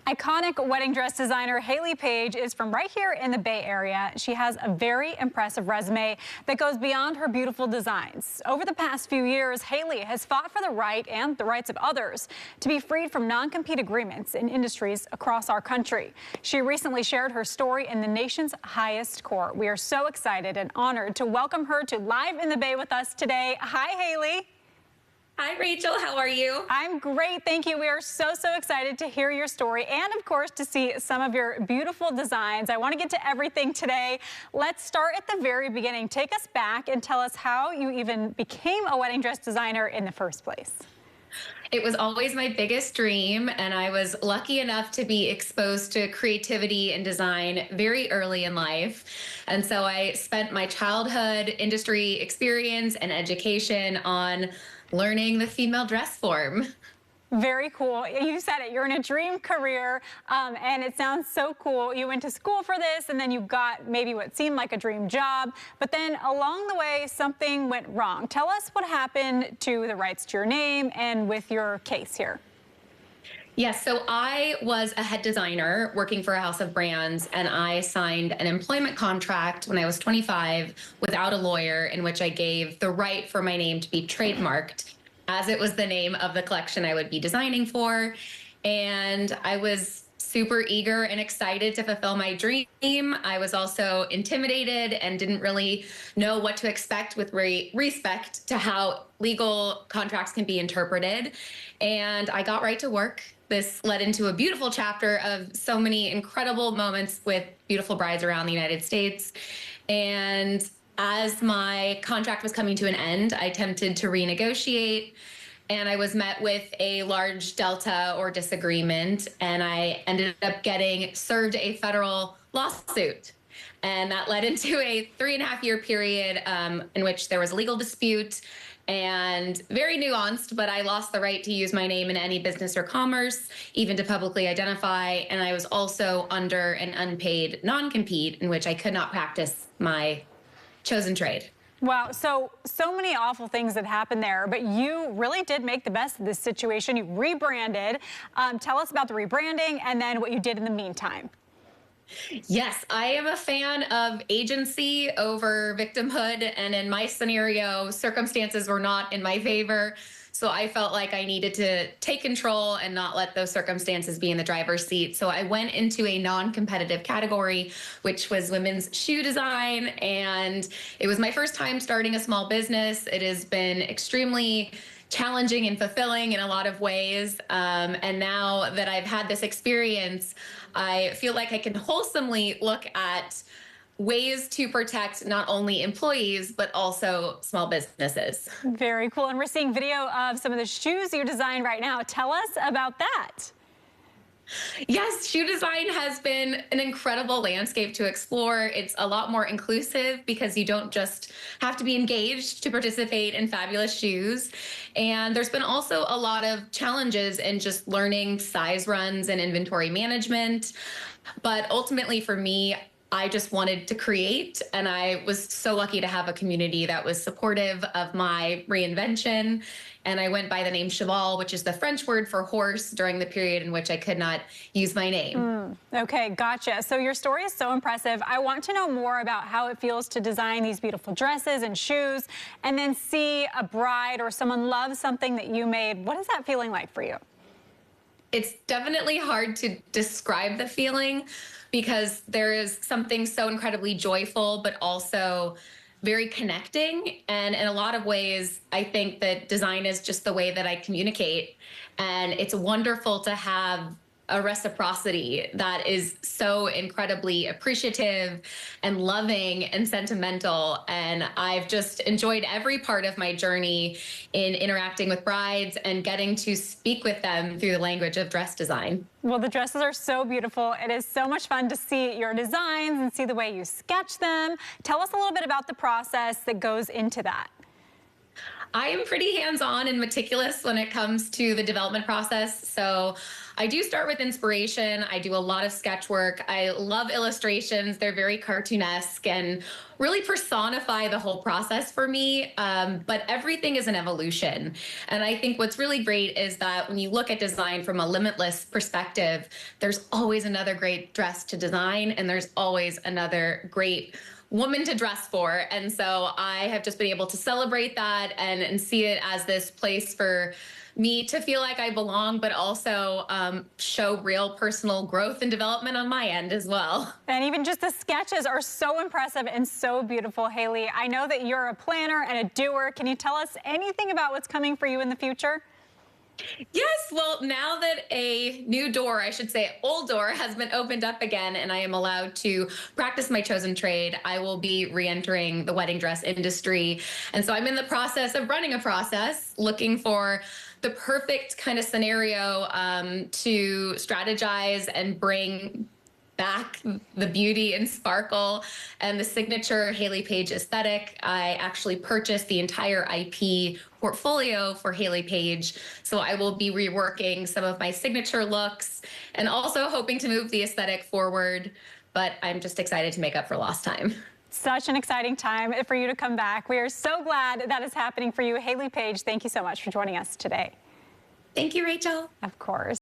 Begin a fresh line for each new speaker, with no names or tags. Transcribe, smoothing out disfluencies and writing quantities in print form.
Iconic wedding dress designer Hayley Paige is from right here in the Bay Area. She has a very impressive resume that goes beyond her beautiful designs. Over the past few years, Hayley has fought for the right and the rights of others to be freed from non-compete agreements in industries across our country. She recently shared her story in the nation's highest court. We are so excited and honored to welcome her to Live in the Bay with us today. Hi, Hayley.
Hi, Rachel. How are you?
I'm great, thank you. We are so excited to hear your story and, of course, to see some of your beautiful designs. I want to get to everything today. Let's start at the very beginning. Take us back and tell us how you even became a wedding dress designer in the first place.
It was always my biggest dream, and I was lucky enough to be exposed to creativity and design very early in life. And so I spent my childhood industry experience and education on learning the female dress form.
Very cool. You said it. You're in a dream career, and it sounds so cool. You went to school for this, and then you got maybe what seemed like a dream job. But then along the way, something went wrong. Tell us what happened to the rights to your name and with your case here.
Yes, so I was a head designer working for a house of brands, and I signed an employment contract when I was 25 without a lawyer, in which I gave the right for my name to be trademarked, as it was the name of the collection I would be designing for. And I was super eager and excited to fulfill my dream. I was also intimidated and didn't really know what to expect with respect to how legal contracts can be interpreted. And I got right to work. This led into a beautiful chapter of so many incredible moments with beautiful brides around the United States. And as my contract was coming to an end, I attempted to renegotiate, and I was met with a large delta or disagreement, and I ended up getting served a federal lawsuit. And that led into a 3.5-year period in which there was a legal dispute, and very nuanced, but I lost the right to use my name in any business or commerce, even to publicly identify. And I was also under an unpaid non-compete in which I could not practice my chosen trade.
Wow, so many awful things that happened there, but you really did make the best of this situation. You rebranded. Tell us about the rebranding and then what you did in the meantime.
Yes, I am a fan of agency over victimhood, and in my scenario, circumstances were not in my favor. So I felt like I needed to take control and not let those circumstances be in the driver's seat. So I went into a non-competitive category, which was women's shoe design. And it was my first time starting a small business. It has been extremely challenging and fulfilling in a lot of ways. And now that I've had this experience, I feel like I can wholesomely look at ways to protect not only employees, but also small businesses.
Very cool. And we're seeing video of some of the shoes you designed right now. Tell us about that.
Yes, shoe design has been an incredible landscape to explore. It's a lot more inclusive because you don't just have to be engaged to participate in fabulous shoes. And there's been also a lot of challenges in just learning size runs and inventory management. But ultimately for me, I just wanted to create, and I was so lucky to have a community that was supportive of my reinvention. And I went by the name Cheval, which is the French word for horse, during the period in which I could not use my name.
Okay, gotcha. So your story is so impressive. I want to know more about how it feels to design these beautiful dresses and shoes, and then see a bride or someone love something that you made. What is that feeling like for you?
It's definitely hard to describe the feeling, because there is something so incredibly joyful, but also very connecting. And in a lot of ways, I think that design is just the way that I communicate. And it's wonderful to have a reciprocity that is so incredibly appreciative and loving and sentimental. And I've just enjoyed every part of my journey in interacting with brides and getting to speak with them through the language of dress design.
Well, the dresses are so beautiful. It is so much fun to see your designs and see the way you sketch them. Tell us a little bit about the process that goes into that.
I am pretty hands-on and meticulous when it comes to the development process. So I do start with inspiration. I do a lot of sketch work. I love illustrations. They're very cartoonesque and really personify the whole process for me. But everything is an evolution. And I think what's really great is that when you look at design from a limitless perspective, there's always another great dress to design, and there's always another great woman to dress for. And so I have just been able to celebrate that and see it as this place for me to feel like I belong, but also show real personal growth and development on my end as well.
And even just the sketches are so impressive and so beautiful, Hayley. I know that you're a planner and a doer. Can you tell us anything about what's coming for you in the future?
Yes, well, now that a new door, I should say old door, has been opened up again and I am allowed to practice my chosen trade, I will be re-entering the wedding dress industry. And so I'm in the process of running a process, looking for the perfect kind of scenario to strategize and bring back the beauty and sparkle and the signature Hayley Paige aesthetic. I actually purchased the entire IP portfolio for Hayley Paige, so I will be reworking some of my signature looks and also hoping to move the aesthetic forward, but I'm just excited to make up for lost time.
Such an exciting time for you to come back. We are so glad that is happening for you. Hayley Paige, thank you so much for joining us today.
Thank you, Rachel.
Of course.